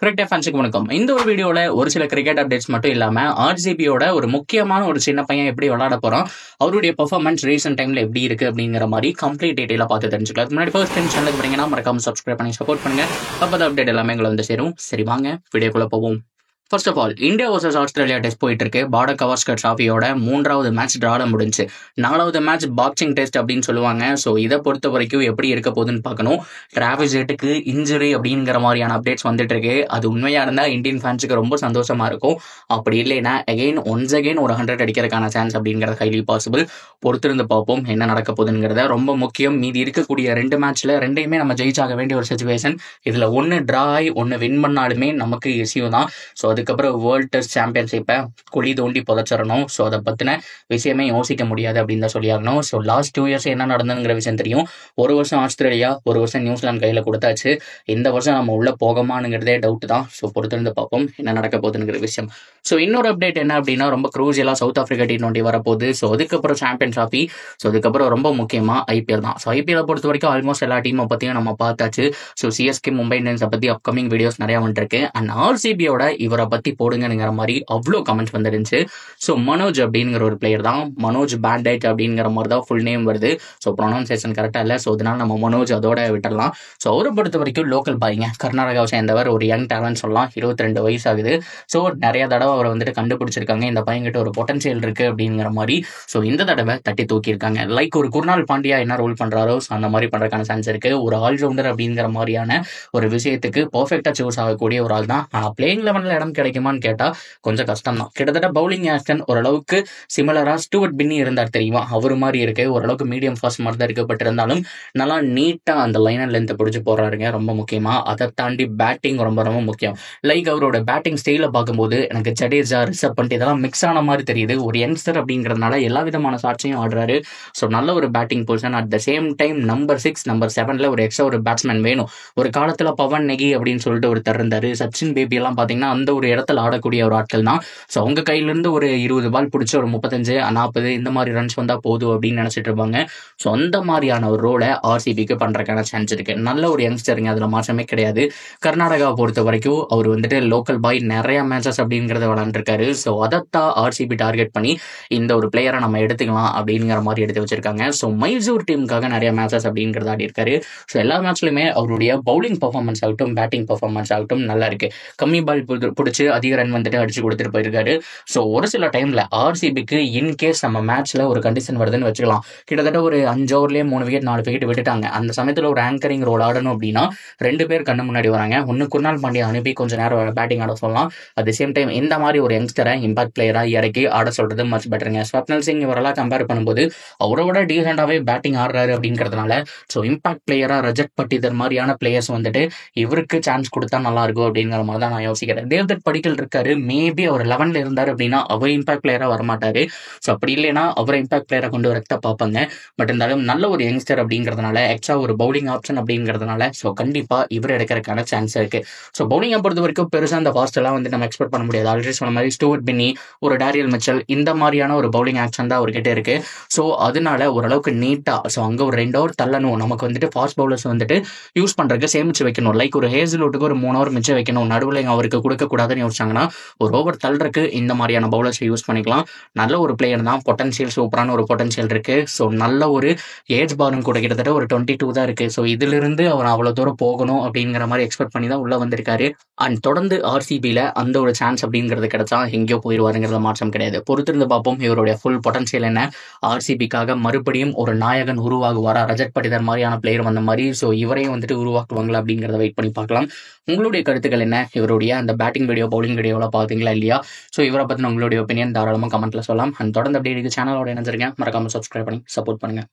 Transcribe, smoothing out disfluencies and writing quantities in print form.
Cricket ஃபேன்ஸுக்கு வணக்கம். இந்த ஒரு வீடியோல ஒரு சில கிரிக்கெட் அப்டேட்ஸ் மட்டும் இல்லாம ஆர்சிபியோட ஒரு முக்கியமான ஒரு சின்ன பையன் எப்படி விளையாட போறான், அவருடைய பெர்ஃபார்மன்ஸ் ரீசென்ட் டைம்ல எப்படி இருக்கு அப்படிங்கிற மாதிரி கம்ப்ளீட் டீடைலா பார்த்து தெரிஞ்சுக்கலாம். முன்னாடி ஃபர்ஸ்ட் டைம் சேனலுக்கு வரீங்கன்னா மறக்காம சப்ஸ்கிரைப் பண்ணி சப்போர்ட் பண்ணுங்க. அப்பதான் அப்டேட் எல்லாமே எங்களை வந்து சேரும். சரி வாங்க வீடியோக்குள்ள போவோம். First of all, India versus Australia test போயிட்டு இருக்கு. பார்டர் கவாஸ்கர் டிராஃபியோட 3வது மேட்ச் டிரால முடிஞ்சு 4வது மேட்ச் பாக்ஸிங் டெஸ்ட் அப்படின்னு சொல்லுவாங்க. ஸோ இதை பொறுத்த வரைக்கும் எப்படி இருக்க போகுதுன்னு பார்க்கணும். டிராவிஸ் ஹெட்டுக்கு இன்ஜுரி அப்படிங்கிற மாதிரியான அப்டேட்ஸ் வந்துட்டு இருக்கு. அது உண்மையா இருந்தா இந்தியன் ஃபேன்ஸுக்கு ரொம்ப சந்தோஷமா இருக்கும். அப்படி இல்லைன்னா ஒன்ஸ் அகைன் ஒரு 100 அடிக்கிறதுக்கான சான்ஸ் அப்படிங்கிறது ஹைலி பாசிபிள். பொறுத்திருந்து பார்ப்போம் என்ன நடக்க போகுதுங்கிறத. ரொம்ப முக்கியம், மீதி இருக்கக்கூடிய 2 மேட்ச்ல 2யுமே நம்ம ஜெயிச்சாக வேண்டிய ஒரு சுச்சுவேஷன். இதுல ஒன்னு டிரா ஆகி ஒன்னு வின் பண்ணாலுமே நமக்கு இஷ்யூ தான். ஸோ அதுக்கப்புறம் வேர்ல்டு டெஸ்ட் சாம்பியன்ஷிப்பை குழி தோண்டி புதைச்சிடணும். ஸோ அதை பற்றின விஷயமே யோசிக்க முடியாது அப்படின்னு தான் சொல்லியாகணும். ஸோ லாஸ்ட் 2 இயர்ஸ் என்ன நடந்ததுங்கிற விஷயம் தெரியும். ஒரு வருஷம் ஆஸ்திரேலியா, ஒரு வருஷம் நியூசிலாந்து கையில் கொடுத்தாச்சு. இந்த வருஷம் நம்ம உள்ள போகமானுங்கிறதே டவுட் தான். ஸோ பொறுத்திருந்து பார்ப்போம் என்ன நடக்க போகுதுங்கிற விஷயம். ஸோ இன்னொரு அப்டேட் என்ன அப்படின்னா, ரொம்ப க்ரூசியலா சவுத் ஆப்பிரிக்கா T20 வரப்போகுது. ஸோ அதுக்கப்புறம் சாம்பியன் டிராஃபி. ஸோ அதுக்கப்புறம் ரொம்ப முக்கியமாக IPL தான். ஸோ IPL பொறுத்த வரைக்கும் ஆல்மோஸ்ட் எல்லா டீமை பற்றியும் நம்ம பார்த்தாச்சு. ஸோ CSK மும்பை இந்தியன்ஸை பற்றி அப்கமிங் வீடியோஸ் நிறையா வந்துருக்கு. அண்ட் RCBயோட இவரை பற்றி போடுங்கிற மாதிரி அவ்வளோ கமெண்ட்ஸ் வந்துருந்துச்சு. ஸோ மனோஜ் அப்படிங்கிற ஒரு பிளேயர் தான். மனோஜ் பேண்டைட் அப்படிங்கிற மாதிரி தான் ஃபுல் நேம் வருது. ஸோ ப்ரொனவுன்சியேஷன் கரெக்டாக இல்லை. ஸோ அதனால நம்ம மனோஜ் அதோட விட்டுடலாம். ஸோ அவரை பொறுத்த வரைக்கும் லோக்கல் பாய்ங்க, கர்நாடகாவை சேர்ந்தவர், ஒரு யங் டேலண்ட் சொல்லலாம். 22 வயசு ஆகுது. ஸோ நிறைய தடவை அவரை வந்துட்டு கண்டுபிடிச்சிருக்காங்க. இந்த பையன்கிட்ட ஒரு பொட்டன்சியல் இருக்கு அப்படிங்கிற மாதிரி. ஸோ இந்த தடவை தட்டி தூக்கியிருக்காங்க. லைக் ஒரு குர்னால் பாண்டியா என்ன ரோல் பண்றாரோ அந்த மாதிரி பண்றதுக்கான சான்ஸ் இருக்கு. ஒரு ஆல்ரவுண்டர் அப்படிங்கிற மாதிரியான ஒரு விஷயத்துக்கு பர்ஃபெக்டா சூஸ் ஆகக்கூடிய ஒரு ஆள் தான். ஆனால் பிளேயிங் லெவனில் இடம் கிடைக்குமான்னு கேட்டா கொஞ்சம் கஷ்டம் தான். கிட்டத்தட்ட பவுலிங் ஆக்ஷன் ஓரளவுக்கு சிமிலரா ஸ்டூவர்ட் பின்னி இருந்தார் தெரியுமா, அவர் மாதிரி இருக்கு. ஓரளவுக்கு மீடியம் ஃபாஸ்ட் மாதிரி தான் இருக்கப்பட்டிருந்தாலும் நல்லா நீட்டா அந்த லைன் அண்ட் லென்த் பிடிச்சு போடுறாருங்க. ரொம்ப முக்கியமா அதை தாண்டி பேட்டிங் ரொம்ப ரொம்ப முக்கியம். லைக் அவரோட பேட்டிங் ஸ்டைல பார்க்கும்போது எனக்கு ஜடேஜா, ரிஷப் பண்ட் இதெல்லாம் மிக்ஸ் ஆன மாதிரி தெரியுது. ஒரு யங்ஸ்டர் அப்படிங்கிறதுனால எல்லா விதமான ஷாட்ஸையும் ஆடுறாரு. ஸோ நல்ல ஒரு batting position. At the same time number 6 number 7ல ஒரு எக்ஸ்ட்ரா ஒரு பேட்ஸ்மேன் வேணும். ஒரு காலத்துல பவன் நெகி அப்படின்னு சொல்லிட்டு ஒருத்தர் இருந்தாரு. சச்சின் பேபி எல்லாம் பாத்தீங்கன்னா அந்த ஒரு இடத்துல ஆடக்கூடிய ஒரு ஆட்கள் தான். ஸோ அவங்க கையிலேருந்து ஒரு 20 பால் பிடிச்சி ஒரு 35 40 இந்த மாதிரி ரன்ஸ் வந்தால் போதும் அப்படின்னு நினச்சிட்டு இருப்பாங்க. ஸோ அந்த மாதிரியான ஒரு ரோலை RCBக்கு பண்ணுறதுக்கான சான்ஸ் இருக்கு. நல்ல ஒரு யங்ஸ்டருங்க, அதில் மாற்றமே கிடையாது. கர்நாடகாவை பொறுத்த வரைக்கும் அவர் வந்துட்டு லோக்கல் பாய், நிறைய மேட்சஸ் அப்படிங்கிறத விளாண்டுருக்காரு. ஸோ அதைத்தான் RCB டார்கெட் பண்ணி இந்த ஒரு பிளேயரை நம்ம எடுத்துக்கலாம் அப்படிங்கிற மாதிரி எடுத்து வச்சிருக்காங்க. ஸோ மைசூர் டீமுக்காக நிறைய மேட்சஸ் அப்படிங்கிறத ஆடி இருக்காரு. ஸோ எல்லா மேட்ச்லையுமே அவருடைய பவுலிங் பர்ஃபார்மன்ஸ் ஆகட்டும், பேட்டிங் பர்ஃபார்மன்ஸ் ஆகட்டும் நல்லா இருக்கு. கம்மி பால் பிடிச்சி அதிக ரன் வந்துட்டு அடிச்சு கொடுத்துட்டு போயிருக்காரு. ஸோ ஒரு சில டைம்ல RCBக்கு இன்கேஸ் நம்ம மேட்ச்ல ஒரு கண்டிஷன் வருதுன்னு வச்சுக்கலாம், கிட்டத்தட்ட ஒரு 5 ஓவர்லயே 3 விக்கெட் 4 விக்கெட் விட்டுட்டாங்க. அந்த சமயத்தில் ஒரு ஆங்கரிங் ரோல் ஆடணும் அப்படின்னா 2 பேர் கண்ணு முன்னாடி வராங்க. ஒன்னு குர்னால் பாண்டியா அனுப்பி கொஞ்சம் நேரம் பேட்டிங் ஆட சொல்லலாம். அட் சேம் டைம் இந்த மாதிரி ஒரு யங்ஸ்டரை இம்பாக்ட் பிளேயரா இறக்கி ஆட சொல்றது மச் பெட்டருங்க. ஸ்வப்னல் சிங் இவரெல்லாம் கம்பேர் பண்ணும்போது அவரோட டீசெண்டாவே பேட்டிங் ஆடுறாரு அப்படிங்கிறதுனால ஸோ இம்பாக்ட் பிளேயரா ரஜத் பட்டிதர் மாதிரியான பிளேயர்ஸ் வந்துட்டு இவருக்கு சான்ஸ் கொடுத்தா நல்லா இருக்கும் அப்படிங்கிற மாதிரி தான் நான் யோசிக்கிறேன். தேவ்தத் படிக்கல் இருக்காரு, மேபி அவர் 11ல இருந்தாரு அப்படின்னா அவர் இம்பாக்ட் பிளேயரா வரமாட்டாரு. ஸோ அப்படி இல்லைன்னா அவரை இம்பாக்ட் பிளேயரா கொண்டு வரத்த பார்ப்பாங்க. பட் இருந்தாலும் நல்ல ஒரு யங்ஸ்டர் அப்படிங்கிறதுனால, எக்ஸ்ட்ரா ஒரு பவுலிங் ஆப்ஷன் அப்படிங்கிறதுனால ஸோ கண்டிப்பா இவர் எடுக்கிறதுக்கான சான்ஸ் இருக்கு. ஸோ பவுலிங்கை பொறுத்த வரைக்கும் பெருசா அந்த ஃபாஸ்ட் எல்லாம் வந்து நம்ம எக்ஸ்பெக்ட் பண்ண முடியாது. ஆல்ரெடி சொன்ன மாதிரி ஸ்டூவர்ட் பின்னி, ஒரு டேரியல் மிச்சல் இந்த மாதிரியான ஒரு பவுலிங் ஆக்ஷன் தான் அவர்கிட்ட இருக்கு. ஸோ அதனால ஓரளவுக்கு நீட்டா ஸோ அங்க ஒரு 2 ஓவர் தள்ளணும். நமக்கு வந்துட்டு ஃபாஸ்ட் பவுலர்ஸ் வந்துட்டு யூஸ் பண்றதுக்கு சேமிச்சு வைக்கணும். லைக் ஒரு ஹேசல்வுட்டுக்கு ஒரு 3 ஓவர் மிச்சம் வைக்கணும், நடுவில் அவருக்கு கொடுக்க கூடாதுன்னு யோசிச்சாங்கன்னா ஒரு ஓவர் தள்ளுறதுக்கு இந்த மாதிரியான பவுலர்ஸ் யூஸ் பண்ணிக்கலாம். நல்ல ஒரு பிளேயர் தான், பொட்டன்சியல் சூப்பரான ஒரு பொட்டன்சியல் இருக்கு. ஸோ நல்ல ஒரு ஏஜ் பாரும் கூட, கிட்டத்தட்ட ஒரு 22 தான் இருக்கு. ஸோ இதுல இருந்து அவர் அவ்வளவு தூரம் போகணும் அப்படிங்கிற மாதிரி எக்ஸ்பெக்ட் பண்ணி தான் உள்ள வந்திருக்காரு. அண்ட் தொடர்ந்து RCBல அந்த ஒரு சான்ஸ் அப்படிங்கிறது கிடைச்சா எங்கேயோ போயிடுவாருங்கிறத மாற்றம் கிடையாது. பொறுத்திருந்து பார்ப்போம் இவருடைய ஃபுல் பொட்டன்சியல் என்ன. RCBக்காக மறுபடியும் ஒரு நாயகன் உருவாகுவாரா, ரஜத் பட்டிதர் மாதிரியான பிளேயர் வந்த மாதிரி. ஸோ இவரையும் வந்துட்டு உருவாக்குவாங்களா அப்படிங்கிறத வெயிட் பண்ணி பார்க்கலாம். உங்களுடைய கருத்துக்கள் என்ன? இவருடைய அந்த பேட்டிங் வீடியோ, பவுலிங் வீடியோவில் பார்த்தீங்களா இல்லையா? ஸோ இவரை பற்றின உங்களுடைய ஒப்பீனியன் தாராளமாக கமெண்ட்ல சொல்லலாம். அண்ட் தொடர்ந்து அப்படியே சேனலோட இணைஞ்சிருங்க. மறக்காம சப்ஸ்கிரைப் பண்ணி சப்போர்ட் பண்ணுங்க.